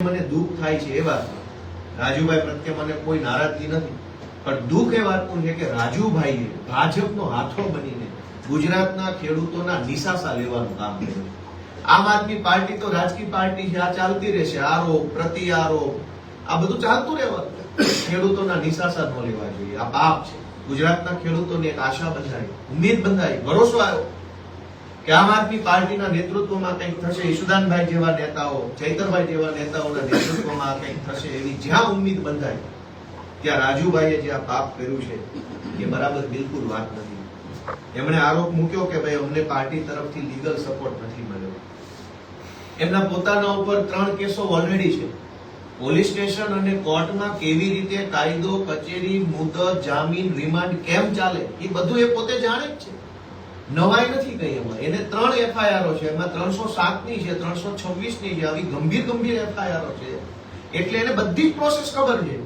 મને દુઃખ થાય છે એ વાત, રાજુભાઈ પ્રત્યે મને કોઈ નારાજગી નથી, પણ દુઃખ એ વાતનું છે કે રાજુભાઈએ ભાજપનો હાથો બનીને ગુજરાતના ખેડૂતોના નિશાસા લેવાનું કામ કર્યું. આમ આદમી પાર્ટી તો રાજકીય પાર્ટી છે, આ ચાલતી રહેશે, આરોપ પ્રતિ આરોપ આ બધું ચાલતું રહેવાનું. ખેડૂતોના નિશાસા ન લેવા જોઈએ, આ પાપ છે. ગુજરાતના ખેડૂતોને એક આશા બંધાઈ, ઉમ્મીદ બંધાઈ, ભરોસો આવ્યો કે આમ આદમી પાર્ટીના નેતૃત્વમાં કંઈક થશે, ઈશુદાનભાઈ જેવા નેતાઓ, ચૈતરભાઈ જેવા નેતાઓના નેતૃત્વમાં કંઈક થશે, એવી જ્યાં ઉમ્મીદ બંધાઈ ત્યાં રાજુભાઈએ જે આ પાપ કર્યું છે એ બરાબર બિલકુલ વાત નથી. એમણે આરોપ મૂક્યો કે ભાઈ અમને પાર્ટી તરફથી લીગલ સપોર્ટ નથી મળ્યો. એમના પોતાના ઉપર 3 કેસો ઓલરેડી છે. પોલીસ સ્ટેશન અને કોર્ટમાં કેવી રીતે કાયદો, કચેરી, મુદત, જામીન, રિમાન્ડ કેમ ચાલે એ બધું એ પોતે જાણે જ છે. નવાઈ નથી કઈ એમાં. એને 3 એફઆઈઆરો છે, એમાં 307 ની છે, 326 ની છે, આવી ગંભીર એફઆઈઆરો છે. એટલે એને બધી જ પ્રોસેસ ખબર છે.